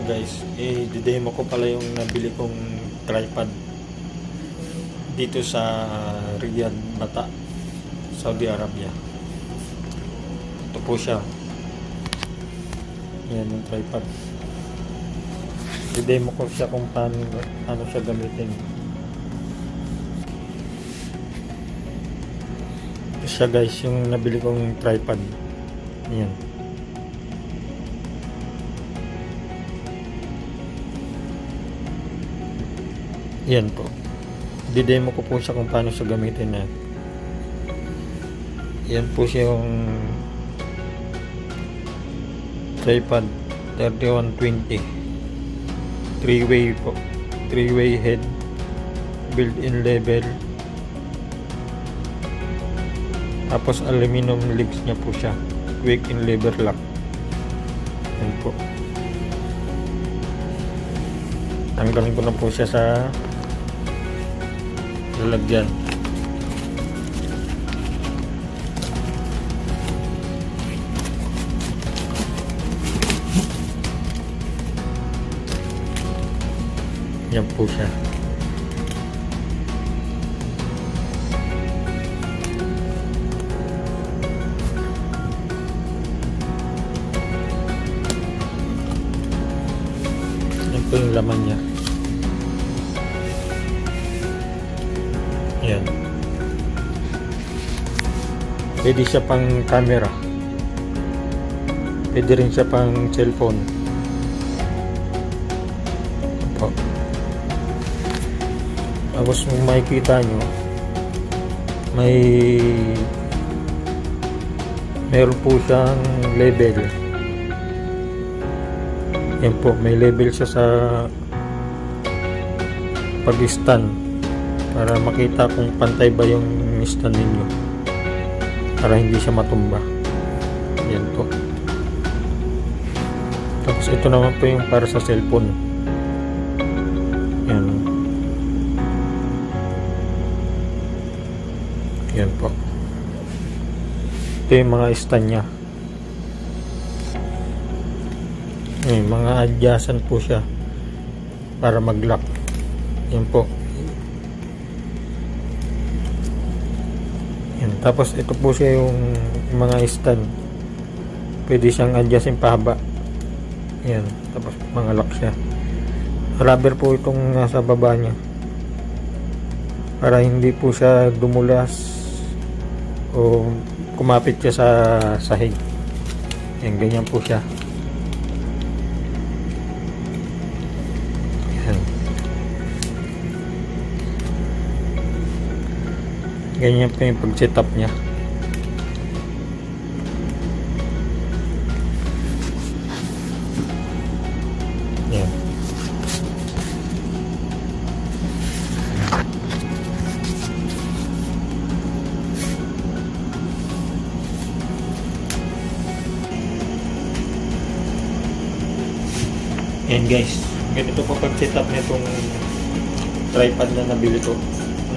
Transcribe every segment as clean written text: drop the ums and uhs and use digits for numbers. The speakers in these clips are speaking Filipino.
guys, i-demo ko pala yung nabili kong tripod dito sa Riyadh, Bata, Saudi Arabia. Ito po siya. Yan yung tripod. I-demo ko siya kung paano siya gamitin. Ito siya guys, yung nabili kong tripod. Yan. Yan po. Di-demo ko po siya kung paano siya gamitin na. Yan po siya yung tripod 3120. 3-way po. 3-way head. Built-in level. Tapos aluminum legs niya po siya. Quick in lever lock. Yan po. Tanggalin ko na po siya sa lalagyan. Yan po siya. Yan po yung laman niya. Yan. Pwede siya pang camera. Pwede rin siya pang cellphone. Opo. Tapos kung makikita nyo, meron po siyang label. Yan po, may label siya sa pag-stand para makita kung pantay ba yung stand ninyo, para hindi siya matumba. Yan po. Tapos ito naman po yung para sa cellphone. Yan. Yan po. Ito yung mga stand nya. May mga adjacent po siya para mag-lock. Yan po. Yan. Tapos ito po siya yung mga stand. Pwede siyang adjust yung pahaba. Yan. Tapos mga lock siya. Rubber po itong nasa baba niya, para hindi po siya dumulas o kumapit siya sa sahig. Yan. Ganyan po siya. Ganyan pa yung pag-setup niya. Yan. Yan guys. Ganito po pag-setup niya itong tripod na nabili ko.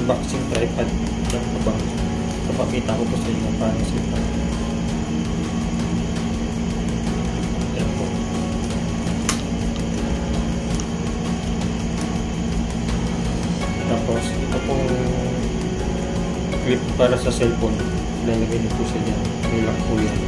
Unboxing tripod. Kapakita ko po sa inyo paano sila. Yan po. Tapos ito pong clip para sa cellphone, lalagay niyo po siya dyan. May lock po yan.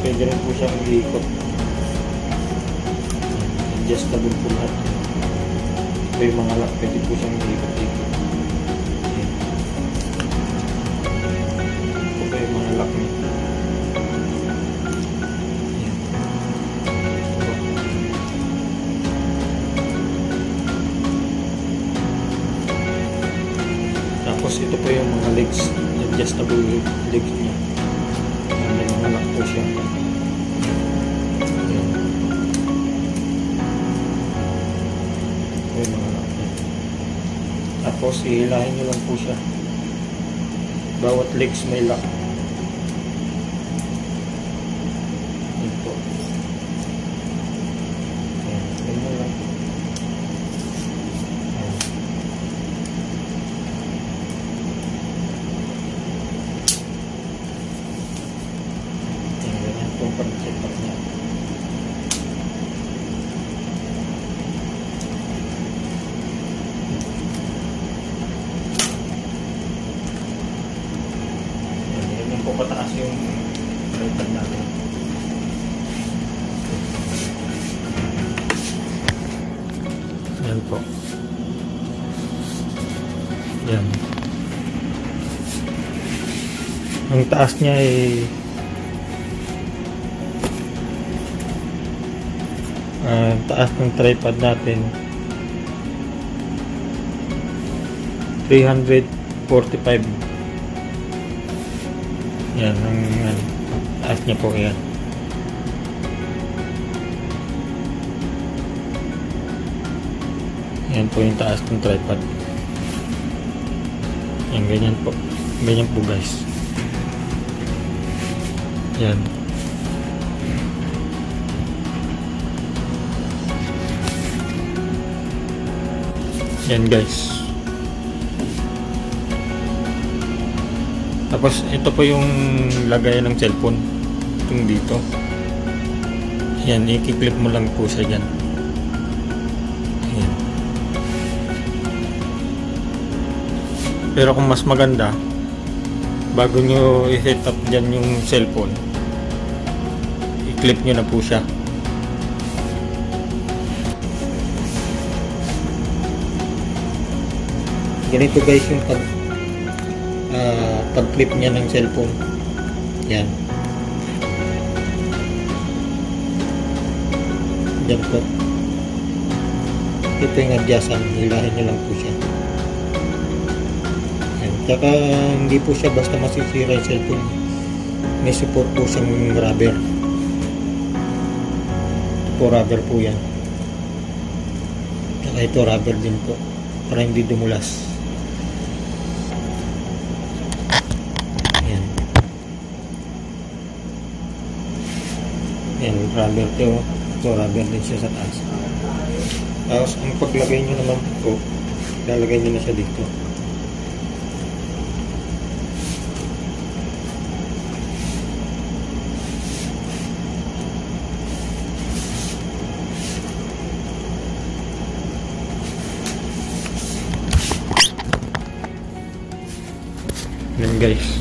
Pwede rin po siyang iikot. Adjustable po lahat. Ito yung mga lock, pwede po siyang iikot-ikot. Ito po yung mga lock niya. Tapos ito po yung mga legs, adjustable legs niya. May mga lock po siya. Tapos ihilahin nyo lang po siya. Bawat legs may lock. Ito. yung tripod natin. Yan po. Yan. Ang taas niya ay taas ng tripod natin 345. Yan ang taas niya po. Yan. Yan po yung taas ng tripod. Yan, ganyan po. Ganyan po guys. Yan. Yan guys. Tapos ito po yung lagayan ng cellphone. Itong dito. Yan, i-clip mo lang po siya dyan. Yan. Pero kung mas maganda, bago nyo i-set up dyan yung cellphone, i-clip nyo na po siya. Ganito guys yung pag-clip niya ng cellphone. Yan. Yan po. Ito yung adjustan. Hilahin nyo lang po siya. Yan. Tsaka hindi po siya basta masisira yung cellphone. May support po siyang rubber. Ito po rubber po yan. Tsaka ito rubber din po. Para hindi dumulas. Yan, rubber to. Ito, rubber din siya sa taas. Tapos, ang paglagay nyo naman po, lalagay nyo na siya dito. Yan guys.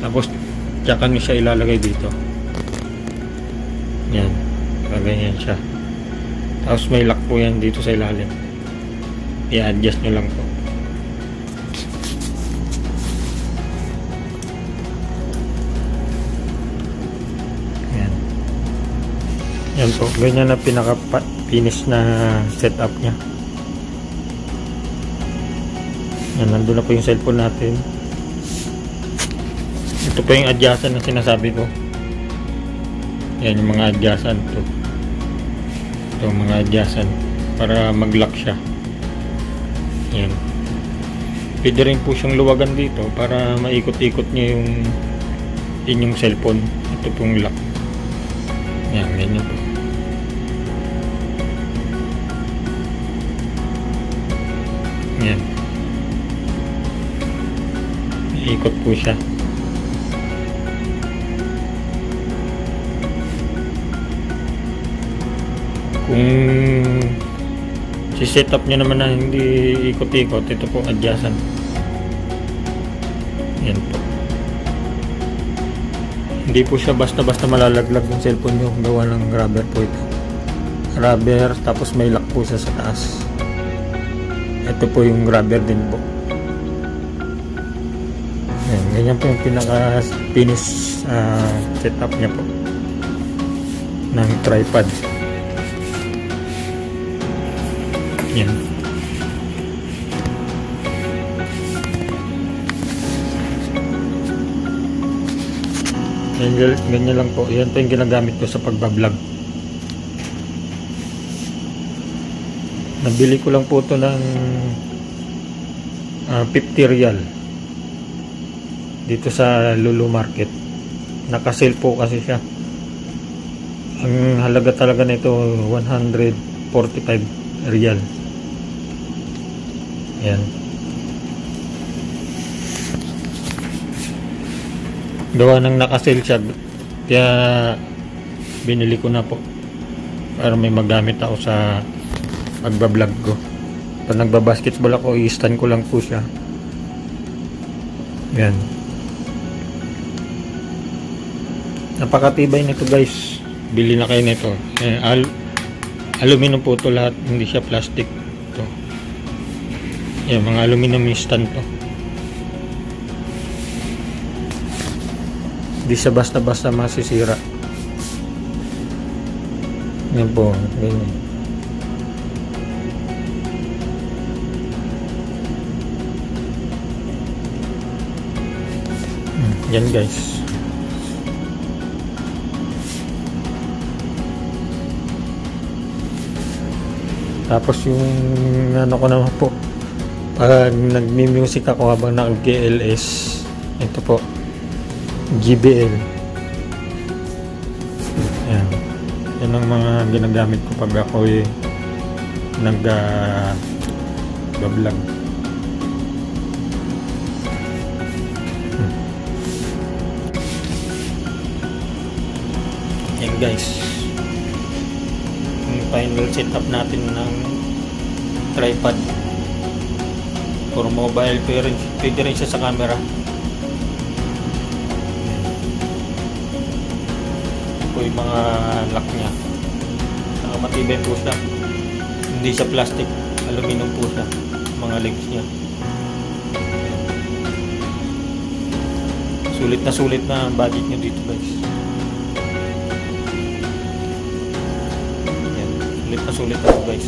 Tapos, tsaka nyo siya ilalagay dito. Yan, ganyan siya. Tapos may lock po yan dito sa ilalim. I-adjust nyo lang po. Yan. Yan po, ganyan na pinaka-finish na setup nya. Yan, nandun na po yung cellphone natin. Ito po yung adjustan na sinasabi ko. Yan yung mga adjustan to. Ito mga adjustan para mag-lock siya. Yan. Pwede rin po siyang luwagan dito para maikot-ikot niya yung inyong cellphone. Ito pong lock. Yan, ganyan po. Yan. Iikot po siya. Kung si-set up nyo naman na hindi ikot-ikot, ito po adjustan. Yan po. Hindi po siya basta-basta malalaglag yung cellphone nyo. Gawa ng rubber po ito. Rubber, tapos may lock po siya sa taas. Ito po yung rubber din po. Yan, ganyan po yung pinaka-finish setup nya po ng tripod. Yan. Ganyan lang po. Yan po yung ginagamit ko sa pagbablog. Nabili ko lang po ito ng 50 real dito sa Lulu Market. Naka-sale po kasi siya. Ang halaga talaga nito 145 real. Yan. Gawa ng naka-sale siya, kaya binili ko na po para may magamit ako sa pagbablog ko. Pag nagbabasketball ako, i-stand ko lang po siya. Yan. Napakatibay nito guys. Bili na kayo nito. Aluminum po ito lahat. Hindi siya plastic. Ito. Yan, mga aluminum stand to. Hindi siya basta-basta masisira. Yan po. Ganyan. Yan guys. Tapos yung ano ko naman po, pag nagmi-music ako habang nag-GLS, ito po, JBL. Yan. Yan ang mga ginagamit ko pag ako'y nag-vlog. Yan guys. Yung final setup natin ng tripod. For mobile, pwede rin siya sa camera. Ito yung mga lock nya. Matibay po siya. Hindi siya plastic. Aluminum po siya. Mga legs nya. Sulit na ang budget nyo dito guys. Yan. Sulit na guys.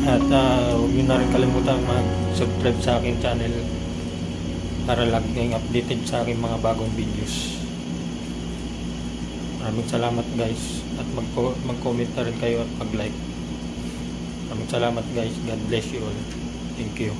At huwag nyo na rin kalimutan mag-subscribe sa aking channel para lagi kayong updated sa aking mga bagong videos. Maraming salamat guys, at mag-comment na rin kayo at mag-like. Maraming salamat guys. God bless you all. Thank you.